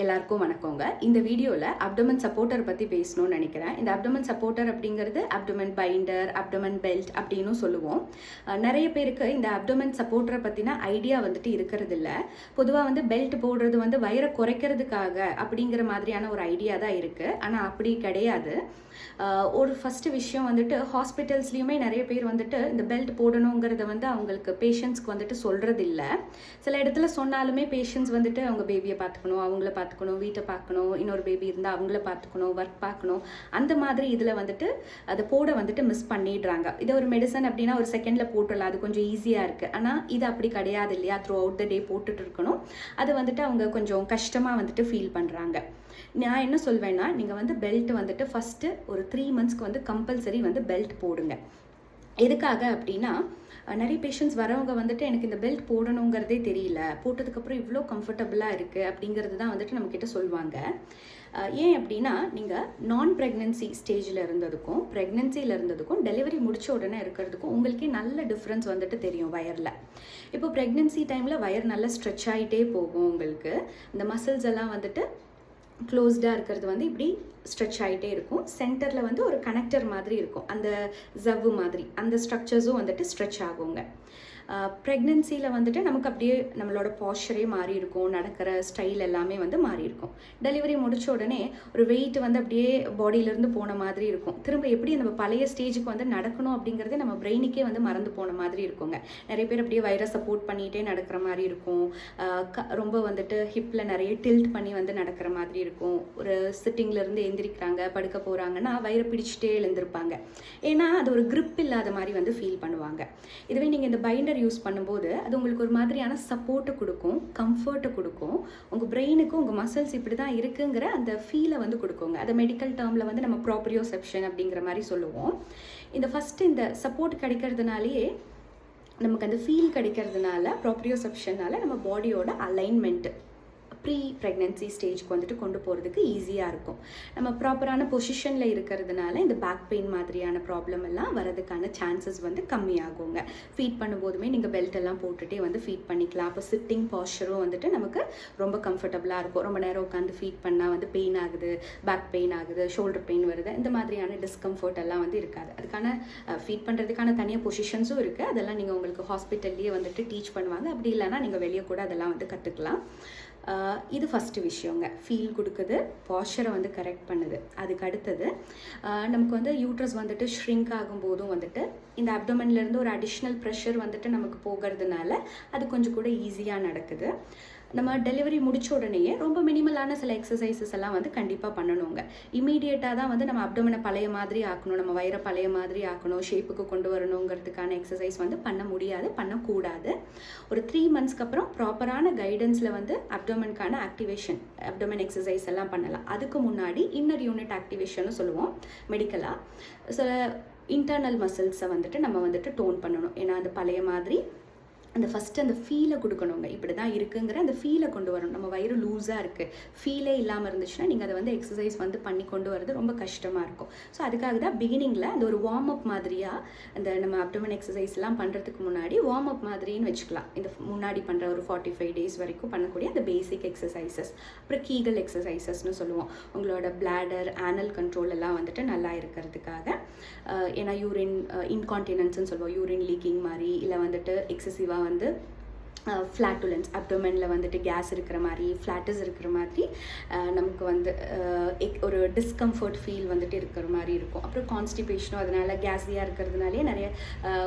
எல்லாருக்கும் வணக்கங்க. இந்த வீடியோவில் அப்டமன் சப்போர்ட்டர் பற்றி பேசணும்னு நினைக்கிறேன். இந்த அப்டமன் சப்போர்ட்டர் அப்படிங்கிறது அப்டமன் பைண்டர், அப்டமன் பெல்ட் அப்படின்னு சொல்லுவோம். நிறைய பேருக்கு இந்த அப்டமன் சப்போர்ட்டரை பற்றின ஐடியா வந்துட்டு இருக்கிறது இல்லை. பொதுவாக பெல்ட் போடுறது வயிறை குறைக்கிறதுக்காக அப்படிங்கிற மாதிரியான ஒரு ஐடியா தான் இருக்குது. ஆனால் அப்படி கிடையாது. ஒரு ஃபஸ்ட்டு விஷயம் ஹாஸ்பிட்டல்ஸ்லேயுமே நிறைய பேர் இந்த பெல்ட் போடணுங்கிறத அவங்களுக்கு பேஷண்ட்ஸ்க்கு சொல்கிறது இல்லை. சில இடத்துல சொன்னாலுமே பேஷண்ட்ஸ் அவங்க பேபியை பார்த்துக்கணும், அவங்கள பார்த்துக்கணும், வீட்டை பார்க்கணும், இன்னொரு பேபி இருந்தால் அவங்கள பார்த்துக்கணும், ஒர்க் பார்க்கணும், அந்த மாதிரி இதில் அதை போட மிஸ் பண்ணிடுறாங்க. இதை ஒரு மெடிசன் அப்படின்னா ஒரு செகண்டில் போட்டுடலாம், அது கொஞ்சம் ஈஸியாக இருக்குது. ஆனால் இது அப்படி கிடையாது இல்லையா? த்ரூ அவுட் த டே போட்டுட்டு இருக்கணும். அது அவங்க கொஞ்சம் கஷ்டமாக ஃபீல் பண்ணுறாங்க. நான் என்ன சொல்வேன்னா, நீங்கள் பெல்ட் ஃபஸ்ட்டு ஒரு 3 monthsக்கு கம்பல்சரி பெல்ட் போடுங்க. எதுக்காக அப்படின்னா, நிறைய பேஷண்ட்ஸ் வரவங்க எனக்கு இந்த பெல்ட் போடணுங்கிறதே தெரியல, போட்டதுக்கப்புறம் இவ்வளோ கம்ஃபர்டபுளாக இருக்குது அப்படிங்கிறது தான் நம்மக்கிட்ட சொல்லுவாங்க. ஏன் அப்படின்னா, நீங்கள் நான் ப்ரெக்னென்சி ஸ்டேஜில் இருந்ததுக்கும் ப்ரெக்னென்சியில் இருந்ததுக்கும் டெலிவரி முடித்த உடனே இருக்கிறதுக்கும் உங்களுக்கே நல்ல டிஃப்ரென்ஸ் தெரியும் வயரில். இப்போ ப்ரெக்னென்சி டைமில் வயர் நல்லா ஸ்ட்ரெச் ஆகிட்டே போகும். உங்களுக்கு இந்த மசில்ஸ் எல்லாம் க்ளோஸ்டாக இருக்கிறது இப்படி ஸ்ட்ரெச் ஆகிட்டே இருக்கும். சென்டரில் ஒரு கனெக்டர் மாதிரி இருக்கும், அந்த ஜவ்வு மாதிரி அந்த ஸ்ட்ரக்சர்ஸும் ஸ்ட்ரெச் ஆகுங்க. ப்ரெக்னென்சியில் நமக்கு அப்படியே நம்மளோட பாஸ்டரே மாறி இருக்கும், நடக்கிற ஸ்டைல் எல்லாமே மாறி இருக்கும். டெலிவரி முடித்த உடனே ஒரு வெயிட் அப்படியே பாடியிலேருந்து போன மாதிரி இருக்கும். திரும்ப எப்படி நம்ம பழைய ஸ்டேஜுக்கு நடக்கணும் அப்படிங்கிறதே நம்ம பிரெயினுக்கே மறந்து போன மாதிரி இருக்குங்க. நிறைய பேர் அப்படியே வயிறை சப்போர்ட் பண்ணிகிட்டே நடக்கிற மாதிரி இருக்கும். ரொம்ப ஹிப்பில் நிறைய டில்ட் பண்ணி நடக்கிற மாதிரி இருக்கும். ஒரு சிட்டிங்லேருந்து எந்திரிக்கிறாங்க, படுக்க போகிறாங்கன்னா வயிறை பிடிச்சிட்டே எழுந்திருப்பாங்க. ஏன்னா அது ஒரு grip இல்லாத மாதிரி ஃபீல் பண்ணுவாங்க. இதுவே நீங்கள் இந்த பைண்டர் யூஸ் பண்ணும்போது அது உங்களுக்கு ஒரு மாதிரியான சப்போர்ட்டை கொடுக்கும், கம்ஃபர்ட்டை கொடுக்கும். உங்கள் பிரெயினுக்கு உங்கள் மசில்ஸ் இப்படி தான் இருக்குங்கிற அந்த ஃபீலை கொடுக்குங்க. அதை மெடிக்கல் டேர்மில் நம்ம ப்ராப்ரியோசெப்ஷன் அப்படிங்கிற மாதிரி சொல்லுவோம். இந்த ஃபஸ்ட்டு இந்த சப்போர்ட் கிடைக்கிறதுனாலேயே நமக்கு அந்த ஃபீல் கிடைக்கிறதுனால, ப்ராப்ரியோசெப்ஷனால் நம்ம பாடியோட அலைன்மெண்ட்டு ப்ரீ ப்ரெக்னென்சி ஸ்டேஜ்க்கு கொண்டு போகிறதுக்கு ஈஸியாக இருக்கும். நம்ம ப்ராப்பரான பொசிஷனில் இருக்கிறதுனால இந்த பேக் பெயின் மாதிரியான ப்ராப்ளம் எல்லாம் வரதுக்கான சான்சஸ் கம்மியாகுங்க. ஃபீட் பண்ணும்போதுமே நீங்கள் பெல்ட் எல்லாம் போட்டுகிட்டே ஃபீட் பண்ணிக்கலாம். அப்போ சிட்டிங் பாஸ்டரும் நமக்கு ரொம்ப கம்ஃபர்டபுளாக இருக்கும். ரொம்ப நேரம் உட்காந்து ஃபீட் பண்ணால் பெயின் ஆகுது, பேக் பெயின் ஆகுது, ஷோல்டர் பெயின் வருது, இந்த மாதிரியான டிஸ்கம்ஃபர்ட் எல்லாம் இருக்காது. அதுக்கான ஃபீட் பண்ணுறதுக்கான தனியாக பொசிஷன்ஸும் இருக்குது. அதெல்லாம் நீங்கள் உங்களுக்கு ஹாஸ்பிட்டல்லையே டீச் பண்ணுவாங்க. அப்படி இல்லைன்னா நீங்கள் வெளியே கூட அதெல்லாம் கற்றுக்கலாம். இது ஃபஸ்ட்டு விஷயங்க. ஃபீல் கொடுக்குது, பாஸ்டரை கரெக்ட் பண்ணுது. அதுக்கு அடுத்தது நமக்கு யூட்ரஸ் ஷ்ரிங்க் ஆகும்போதும் இந்த அப்டோமன்லேருந்து ஒரு அடிஷ்னல் ப்ரெஷர் நமக்கு போகிறதுனால அது கொஞ்சம் கூட ஈஸியாக நடக்குது. நம்ம டெலிவரி முடித்த உடனேயே ரொம்ப மினிமலான சில எக்ஸசைசஸ் எல்லாம் கண்டிப்பாக பண்ணணுங்க. இமீடியட்டாக தான் நம்ம அப்டோமனை பழைய மாதிரி ஆக்கணும், நம்ம வயிறை பழைய மாதிரி ஆக்கணும், ஷேப்புக்கு கொண்டு வரணுங்கிறதுக்கான எக்ஸசைஸ் பண்ண முடியாது, பண்ணக்கூடாது. ஒரு 3 monthsக்கு அப்புறம் ப்ராப்பரான கைடன்ஸில் அப்டோமனுக்கான ஆக்டிவேஷன், அப்டோமன் எக்ஸசைஸ் எல்லாம் பண்ணலாம். அதுக்கு முன்னாடி இன்னர் யூனிட் ஆக்டிவேஷன் சொல்லுவோம் மெடிக்கலாக. சில இன்டர்னல் மசில்ஸை நம்ம டோன் பண்ணணும். ஏன்னா அந்த பழைய மாதிரி அந்த ஃபஸ்ட்டு அந்த ஃபீலை கொடுக்கணுங்க. இப்படி தான் இருக்குங்கிற அந்த ஃபீலை கொண்டு வரணும். நம்ம வயிறு லூஸாக இருக்குது, ஃபீலே இல்லாமல் இருந்துச்சுன்னா நீங்கள் அதை எக்ஸசைஸ் பண்ணி கொண்டு வரது ரொம்ப கஷ்டமாக இருக்கும். ஸோ அதுக்காக தான் பிகினிங்கில் அந்த ஒரு வார்ம் அப் மாதிரியாக அந்த நம்ம அப்டோமன் எக்ஸசைஸ்லாம் பண்ணுறதுக்கு முன்னாடி வார்ம் அப் மாதிரின்னு வச்சுக்கலாம். இந்த முன்னாடி பண்ணுற ஒரு 45 days வரைக்கும் பண்ணக்கூடிய அந்த பேசிக் எக்ஸசைசஸ். அப்புறம் கீகல் எக்ஸசைசஸ்னு சொல்லுவோம். உங்களோட பிளாடர், ஆனல் கண்ட்ரோல் எல்லாம் நல்லா இருக்கிறதுக்காக. ஏன்னா யூரின் இன்கான்டினன்ஸ்ன்னு சொல்லுவோம், யூரின் லீக்கிங் மாதிரி, இல்லை எக்ஸசிவாக ஃப்ளாட்டுலன்ஸ், அப்டோமனில் கேஸ் இருக்கிற மாதிரி, ஃப்ளாட்டஸ் இருக்கிற மாதிரி நமக்கு ஒரு டிஸ்கம்ஃபர்ட் ஃபீல் இருக்கிற மாதிரி இருக்கும். அப்புறம் கான்ஸ்டிபேஷனும் அதனால் கேஸியாக இருக்கிறதுனாலே நிறைய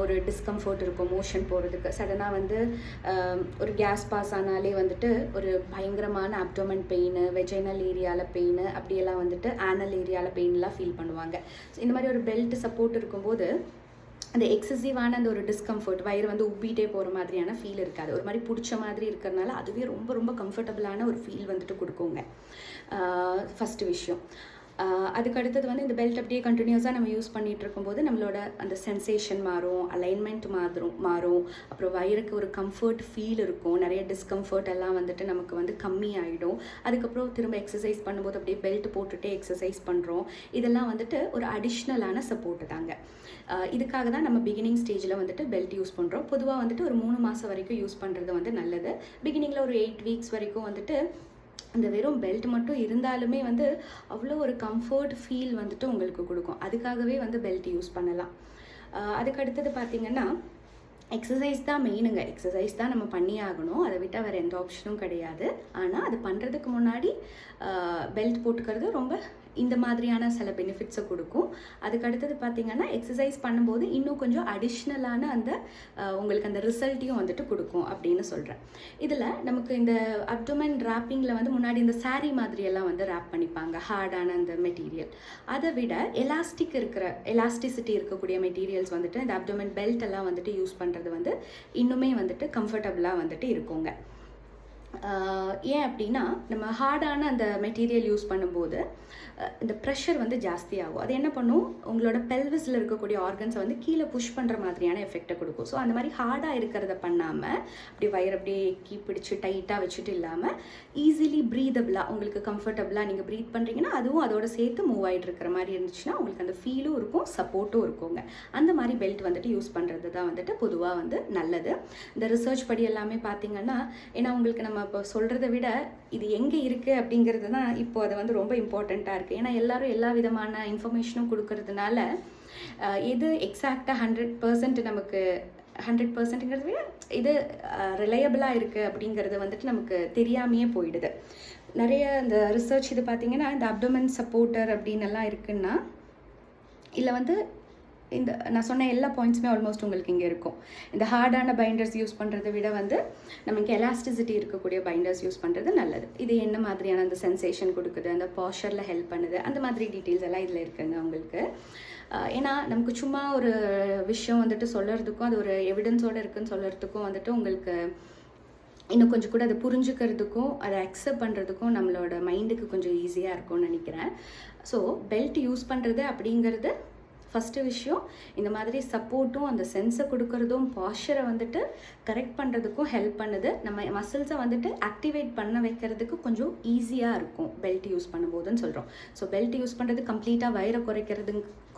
ஒரு டிஸ்கம்ஃபர்ட் இருக்கும். மோஷன் போகிறதுக்கு சடனாக ஒரு கேஸ் பாஸ் ஆனாலே ஒரு பயங்கரமான அப்டோமன் பெயின், வெஜைனல் ஏரியாவில் பெயின், அப்படியெல்லாம் ஆனல் ஏரியாவில் பெயின்லாம் ஃபீல் பண்ணுவாங்க. ஸோ இந்த மாதிரி ஒரு பெல்ட் சப்போர்ட் இருக்கும்போது அந்த எக்ஸசிவான அந்த ஒரு டிஸ்கம்ஃபர்ட், வயிறு உப்பிட்டே போகிற மாதிரியான ஃபீல் இருக்காது. ஒரு மாதிரி பிடிச்ச மாதிரி இருக்கிறதுனால அதுவே ரொம்ப ரொம்ப கம்ஃபர்டபுளான ஒரு ஃபீல் கொடுக்குங்க. ஃபஸ்ட்டு விஷயம். அதுக்கு அடுத்தது இந்த பெல்ட் அப்படியே கண்டினியூஸாக நம்ம யூஸ் பண்ணிகிட்டு இருக்கும்போது நம்மளோட அந்த சென்சேஷன் மாறும், அலைன்மெண்ட் மாறும். அப்புறம் வயிறுக்கு ஒரு கம்ஃபர்ட் ஃபீல் இருக்கும். நிறைய டிஸ்கம்ஃபர்ட் எல்லாம் நமக்கு கம்மி ஆகிடும். அதுக்கப்புறம் திரும்ப எக்ஸசைஸ் பண்ணும்போது அப்படியே பெல்ட் போட்டுகிட்டே எக்ஸசைஸ் பண்ணுறோம். இதெல்லாம் ஒரு அடிஷ்னலான சப்போர்ட்டு தாங்க. இதுக்காக தான் நம்ம பிகினிங் ஸ்டேஜில் பெல்ட் யூஸ் பண்ணுறோம். பொதுவாக ஒரு 3 மாதம் வரைக்கும் யூஸ் பண்ணுறது நல்லது. பிகினிங்கில் ஒரு 8 weeks வரைக்கும் அந்த வெறும் பெல்ட் மட்டும் இருந்தாலுமே வந்து அவ்வளோ ஒரு கம்ஃபர்ட் ஃபீல் வந்துட்டு உங்களுக்கு கொடுக்கும். அதுக்காகவே வந்து பெல்ட் யூஸ் பண்ணலாம். அதுக்கு அடுத்தது பார்த்திங்கன்னா எக்ஸசைஸ் தான் மெயினுங்க. எக்ஸசைஸ் தான் நம்ம பண்ணி ஆகணும், அதை விட்டால் வேறு எந்த ஆப்ஷனும் கிடையாது. ஆனால் அது பண்ணுறதுக்கு முன்னாடி பெல்ட் போட்டுக்கிறது ரொம்ப இந்த மாதிரியான சில பெனிஃபிட்ஸை கொடுக்கும். அதுக்கு அடுத்தது பார்த்திங்கன்னா எக்ஸசைஸ் பண்ணும்போது இன்னும் கொஞ்சம் அடிஷ்னலான அந்த உங்களுக்கு அந்த ரிசல்ட்டையும் வந்துட்டு கொடுக்கும் அப்படின்னு சொல்கிறேன். இதில் நமக்கு இந்த அப்டோமன் ரேப்பிங்கில் வந்து முன்னாடி இந்த சாரீ மாதிரியெல்லாம் வந்து ரேப் பண்ணிப்பாங்க, ஹார்டான அந்த மெட்டீரியல். அதை விட எலாஸ்டிசிட்டி இருக்கக்கூடிய மெட்டீரியல்ஸ் வந்துட்டு இந்த அப்டோமன் பெல்ட் எல்லாம் வந்துட்டு யூஸ் பண்ணுறது வந்து இன்னுமே வந்துட்டு கம்ஃபர்டபுளாக வந்துட்டு இருக்குங்க. ஏன் அப்படின்னா நம்ம ஹார்டான அந்த மெட்டீரியல் யூஸ் பண்ணும்போது இந்த ப்ரெஷர் வந்து ஜாஸ்தியாகும். அது என்ன பண்ணும், உங்களோட பெல்விஸில் இருக்கக்கூடிய ஆர்கன்ஸை வந்து கீழே புஷ் பண்ணுற மாதிரியான எஃபெக்டை கொடுக்கும். ஸோ அந்த மாதிரி ஹார்டாக இருக்கிறத பண்ணாமல் அப்படி வயிறு அப்படியே பிடிச்சி டைட்டாக வச்சுட்டு இல்லாமல் ஈஸிலி ப்ரீதபிளாக உங்களுக்கு கம்ஃபர்டபுளாக நீங்கள் ப்ரீத் பண்ணுறீங்கன்னா அதுவும் அதோட சேர்த்து மூவ் ஆகிட்டு இருக்கிற மாதிரி இருந்துச்சுன்னா உங்களுக்கு அந்த ஃபீலும் இருக்கும், சப்போர்ட்டும் இருக்குங்க. அந்த மாதிரி பெல்ட் வந்துட்டு யூஸ் பண்ணுறது தான் வந்துட்டு பொதுவாக வந்து நல்லது. இந்த ரிசர்ச் படி எல்லாமே பார்த்திங்கன்னா, ஏன்னா உங்களுக்கு நம்ம இப்போ சொல்கிறத விட இது எங்கே இருக்குது அப்படிங்கிறது தான் இப்போ அது வந்து ரொம்ப இம்பார்ட்டண்ட்டாக இருக்குது. ஏன்னா எல்லோரும் எல்லா விதமான இன்ஃபர்மேஷனும் கொடுக்கறதுனால எது எக்ஸாக்டாக 100% நமக்கு 100%ங்கிறத விட இது ரிலையபிளாக இருக்குது அப்படிங்கிறது வந்துட்டு நமக்கு தெரியாமையே போயிடுது. நிறைய இந்த ரிசர்ச் இது பார்த்திங்கன்னா இந்த அப்டோமன் சப்போர்ட்டர் அப்படின்னு எல்லாம் இருக்குன்னா இல்லை வந்து இந்த நான் சொன்ன எல்லா பாயிண்ட்ஸுமே ஆல்மோஸ்ட் உங்களுக்கு இங்கே இருக்கும். இந்த ஹார்டான பைண்டர்ஸ் யூஸ் பண்ணுறதை விட வந்து நமக்கு எலாஸ்டிசிட்டி இருக்கக்கூடிய பைண்டர்ஸ் யூஸ் பண்ணுறது நல்லது. இது என்ன மாதிரியான அந்த சென்சேஷன் கொடுக்குது, அந்த பாஸ்டரில் ஹெல்ப் பண்ணுது, அந்த மாதிரி டீட்டெயில்ஸ் எல்லாம் இதில் இருக்குங்க உங்களுக்கு. ஏன்னா நமக்கு சும்மா ஒரு விஷயம் வந்துட்டு சொல்கிறதுக்கும் அது ஒரு எவிடன்ஸோடு இருக்குதுன்னு சொல்கிறதுக்கும் வந்துட்டு உங்களுக்கு இன்னும் கொஞ்சம் கூட அதை புரிஞ்சுக்கிறதுக்கும் அதை அக்செப்ட் பண்ணுறதுக்கும் நம்மளோட மைண்டுக்கு கொஞ்சம் ஈஸியாக இருக்கும்னு நினைக்கிறேன். ஸோ பெல்ட் யூஸ் பண்ணுறது அப்படிங்கிறது ஃபஸ்ட்டு விஷயம் இந்த மாதிரி சப்போர்ட்டும் அந்த சென்ஸை கொடுக்கறதும் பாஸ்டரை வந்துட்டு கரெக்ட் பண்ணுறதுக்கும் ஹெல்ப் பண்ணுது. நம்ம மசில்ஸை வந்துட்டு ஆக்டிவேட் பண்ண வைக்கிறதுக்கு கொஞ்சம் ஈஸியாக இருக்கும் பெல்ட் யூஸ் பண்ணும்போதுன்னு சொல்கிறோம். ஸோ பெல்ட் யூஸ் பண்ணுறது கம்ப்ளீட்டாக வயிறை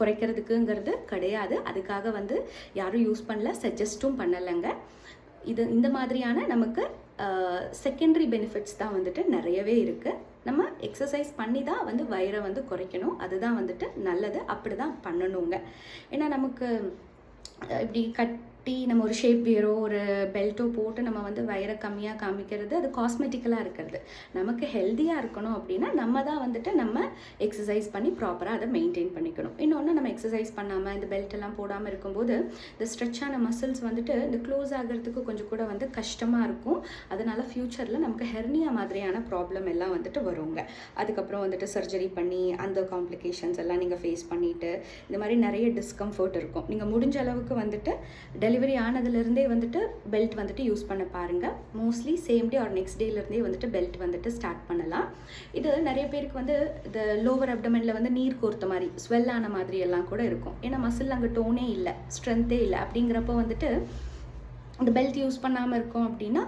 குறைக்கிறதுக்குங்கிறது கிடையாது. அதுக்காக வந்து யாரும் யூஸ் பண்ணல, சஜஸ்ட்டும் பண்ணலைங்க. இந்த மாதிரியான நமக்கு செகண்டரி பெனிஃபிட்ஸ் தான் வந்துட்டு நிறையவே இருக்குது. நம்ம எக்ஸசைஸ் பண்ணி தான் வந்து வயிறை வந்து குறைக்கணும், அதுதான் வந்துட்டு நல்லது, அப்படி தான் பண்ணணுங்க. ஏன்னா நமக்கு இப்படி நம்ம ஒரு ஷேப் வியரோ ஒரு பெல்ட்டோ போட்டு நம்ம வந்து வயிறை கம்மியாக காமிக்கிறது அது காஸ்மெட்டிக்கலாக இருக்கிறது. நமக்கு ஹெல்த்தியாக இருக்கணும் அப்படின்னா நம்ம தான் வந்துட்டு நம்ம எக்ஸசைஸ் பண்ணி ப்ராப்பராக அதை மெயின்டைன் பண்ணிக்கணும். இன்னொன்று நம்ம எக்ஸசைஸ் பண்ணாமல் இந்த பெல்ட் எல்லாம் போடாமல் இருக்கும்போது இந்த ஸ்ட்ரெச்சான மசில்ஸ் வந்துட்டு இந்த க்ளோஸ் ஆகிறதுக்கு கொஞ்சம் கூட வந்து கஷ்டமாக இருக்கும். அதனால் ஃப்யூச்சரில் நமக்கு ஹெர்னியா மாதிரியான ப்ராப்ளம் எல்லாம் வந்துட்டு வருங்க. அதுக்கப்புறம் வந்துட்டு சர்ஜரி பண்ணி அந்த காம்ப்ளிகேஷன்ஸ் எல்லாம் நீங்கள் ஃபேஸ் பண்ணிவிட்டு இந்த மாதிரி நிறைய டிஸ்கம்ஃபர்ட் இருக்கும். நீங்கள் முடிஞ்ச அளவுக்கு வந்துட்டு டெலிவரி ஆனதுலேருந்தே வந்துட்டு பெல்ட் வந்துட்டு யூஸ் பண்ண பாருங்கள். Mostly same day or next டேலேருந்தே வந்துட்டு பெல்ட் வந்துட்டு ஸ்டார்ட் பண்ணலாம். இது நிறைய பேருக்கு வந்து இந்த லோவர் அப்டமனில் வந்து நீர் கோர்த்த மாதிரி ஸ்வெல் ஆன மாதிரி எல்லாம் கூட இருக்கும். ஏன்னா மசில் அங்கே டோனே இல்லை, ஸ்ட்ரென்த்தே இல்லை. அப்படிங்கிறப்போ வந்துட்டு இந்த பெல்ட் யூஸ் பண்ணாமல் இருக்கோம் அப்படின்னா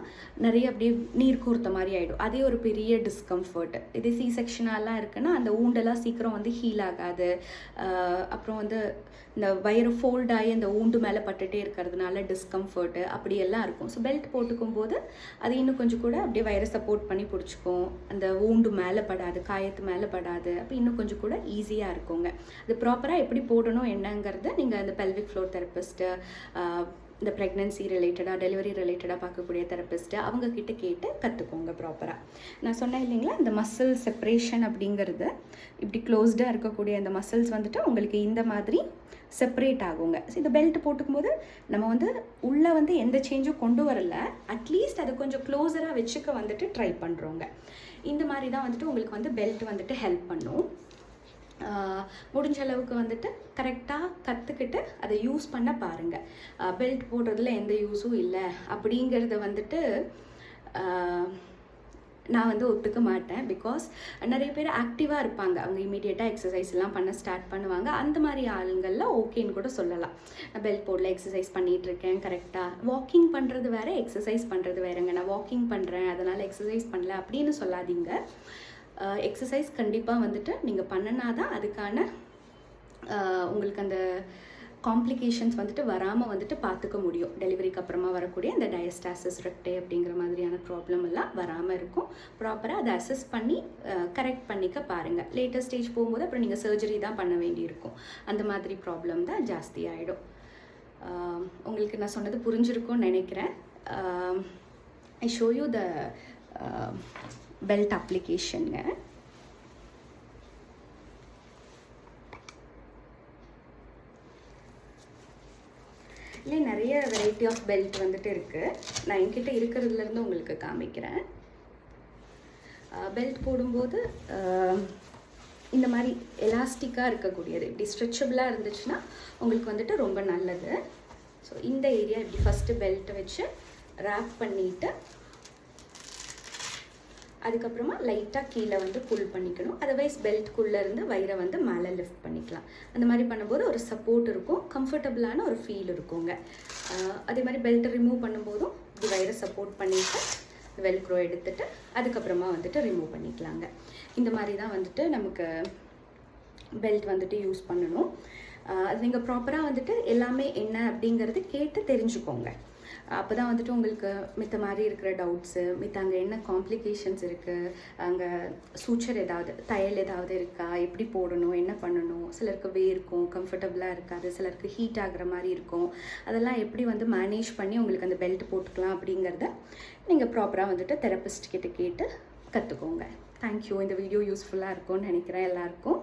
நிறைய அப்படியே நீர் கோர்த்த மாதிரி ஆகிடும். அதே ஒரு பெரிய டிஸ்கம்ஃபர்ட். இது சி செக்ஷனாலாம் இருக்குன்னா அந்த ஊண்டெல்லாம் சீக்கிரம் வந்து ஹீல் ஆகாது. அப்புறம் வந்து இந்த வயிறு ஃபோல்ட் ஆகி அந்த ஊண்டு மேலே பட்டுகிட்டே இருக்கிறதுனால டிஸ்கம்ஃபர்ட்டு அப்படியெல்லாம் இருக்கும். ஸோ பெல்ட் போட்டுக்கும் போது அது இன்னும் கொஞ்சம் கூட அப்படியே வயிறை சப்போர்ட் பண்ணி பிடிச்சிக்கும். அந்த ஊண்டு மேலே படாது, காயத்து மேலே படாது. அப்போ இன்னும் கொஞ்சம் கூட ஈஸியாக இருக்குங்க. அது ப்ராப்பராக எப்படி போடணும் என்னங்கிறது நீங்கள் அந்த பெல்விக் ஃப்ளோர் தெரபிஸ்ட்டு, இந்த ப்ரெக்னென்சி ரிலேட்டடாக டெலிவரி ரிலேட்டடாக பார்க்கக்கூடிய தெரபிஸ்ட்டு அவங்கக்கிட்ட கேட்டு கற்றுக்கோங்க ப்ராப்பராக. நான் சொன்னேன் இல்லைங்களா, இந்த மசில் செப்ரேஷன் அப்படிங்கிறது இப்படி க்ளோஸ்டாக இருக்கக்கூடிய அந்த மசில்ஸ் வந்துட்டு உங்களுக்கு இந்த மாதிரி செப்ரேட் ஆகுங்க. ஸோ இந்த பெல்ட் போட்டுக்கும்போது நம்ம வந்து உள்ளே வந்து எந்த சேஞ்சும் கொண்டு வரல, அட்லீஸ்ட் அதை கொஞ்சம் க்ளோஸராக வச்சுக்க வந்துட்டு ட்ரை பண்ணுறோங்க. இந்த மாதிரி தான் வந்துட்டு உங்களுக்கு வந்து பெல்ட் வந்துட்டு ஹெல்ப் பண்ணும். முடிஞ்ச அளவுக்கு வந்துட்டு கரெக்டாக கற்றுக்கிட்டு அதை யூஸ் பண்ண பாருங்கள். பெல்ட் போடுறதுல எந்த யூஸும் இல்லை அப்படிங்கிறத வந்துட்டு நான் வந்து ஒத்துக்க மாட்டேன். பிகாஸ் நிறைய பேர் ஆக்டிவாக இருப்பாங்க, அவங்க இமீடியட்டாக எக்ஸசைஸ் எல்லாம் பண்ண ஸ்டார்ட் பண்ணுவாங்க. அந்த மாதிரி ஆளுங்களில் ஓகேன்னு கூட சொல்லலாம். நான் பெல்ட் போர்டில் எக்ஸசைஸ் பண்ணிகிட்ருக்கேன் கரெக்டாக. வாக்கிங் பண்ணுறது வேறு, எக்ஸசைஸ் பண்ணுறது வேறுங்க. நான் வாக்கிங் பண்ணுறேன் அதனால் எக்ஸசைஸ் பண்ணல அப்படின்னு சொல்லாதீங்க. எக்ஸசைஸ் கண்டிப்பாக வந்துட்டு நீங்கள் பண்ணினா தான் அதுக்கான உங்களுக்கு அந்த காம்ப்ளிகேஷன்ஸ் வந்துட்டு வராமல் வந்துட்டு பார்த்துக்க முடியும். டெலிவரிக்கு அப்புறமா வரக்கூடிய இந்த டயஸ்டாசிஸ் ரெக்டே அப்படிங்கிற மாதிரியான ப்ராப்ளம் எல்லாம் வராமல் இருக்கும். ப்ராப்பராக அதை அசஸ் பண்ணி கரெக்ட் பண்ணிக்க பாருங்கள். லேட்டர் ஸ்டேஜ் போகும்போது அப்புறம் நீங்கள் சர்ஜரி தான் பண்ண வேண்டியிருக்கும். அந்த மாதிரி ப்ராப்ளம் தான் ஜாஸ்தி ஆகிடும். உங்களுக்கு நான் சொன்னது புரிஞ்சிருக்கும்னு நினைக்கிறேன். I show you the belt அப்ளிகேஷனுங்க. இல்லை நிறைய வெரைட்டி ஆஃப் பெல்ட் வந்துட்டு இருக்குது. நான் என்கிட்ட இருக்கிறதுலேருந்து உங்களுக்கு காமிக்கிறேன். பெல்ட் போடும்போது இந்த மாதிரி எலாஸ்டிக்காக இருக்கக்கூடியது, இப்படி ஸ்ட்ரெச்சபிளாக இருந்துச்சுன்னா உங்களுக்கு வந்துட்டு ரொம்ப நல்லது. ஸோ இந்த ஏரியா இப்படி ஃபஸ்ட்டு பெல்ட்டை வச்சு ரேப் பண்ணிவிட்டு அதுக்கப்புறமா லைட்டாக கீழே வந்து புல் பண்ணிக்கணும். அதர்வைஸ் பெல்ட்குள்ளே இருந்து வயிறை வந்து மேலே லிஃப்ட் பண்ணிக்கலாம். அந்த மாதிரி பண்ணும்போது ஒரு சப்போர்ட் இருக்கும், கம்ஃபர்டபுளான ஒரு ஃபீல் இருக்குங்க. அதே மாதிரி பெல்ட்டை ரிமூவ் பண்ணும்போதும் இப்படி வயிறை சப்போர்ட் பண்ணிவிட்டு வெல்க்ரோ எடுத்துகிட்டு அதுக்கப்புறமா வந்துட்டு ரிமூவ் பண்ணிக்கலாங்க. இந்த மாதிரி தான் வந்துட்டு நமக்கு பெல்ட் வந்துட்டு யூஸ் பண்ணணும். அது நீங்கள் ப்ராப்பராக வந்துட்டு எல்லாமே என்ன அப்படிங்கிறது கேட்டு தெரிஞ்சுக்கோங்க. அப்போ தான் வந்துட்டு உங்களுக்கு மித்த மாதிரி இருக்கிற டவுட்ஸு, மித்த அங்கே என்ன காம்ப்ளிகேஷன்ஸ் இருக்குது, அங்கே சூச்சர் ஏதாவது தையல் ஏதாவது இருக்கா, எப்படி போடணும், என்ன பண்ணணும், சிலருக்கு வேர்க்கும், கம்ஃபர்டபுளாக இருக்காது, சிலருக்கு ஹீட் ஆகிற மாதிரி இருக்கும், அதெல்லாம் எப்படி வந்து மேனேஜ் பண்ணி உங்களுக்கு அந்த பெல்ட் போட்டுக்கலாம் அப்படிங்கிறத நீங்கள் ப்ராப்பராக வந்துட்டு தெரபிஸ்ட் கிட்ட கேட்டு கற்றுக்கோங்க. தேங்க்யூ. இந்த வீடியோ யூஸ்ஃபுல்லாக இருக்கும்னு நினைக்கிறேன் எல்லாருக்கும்.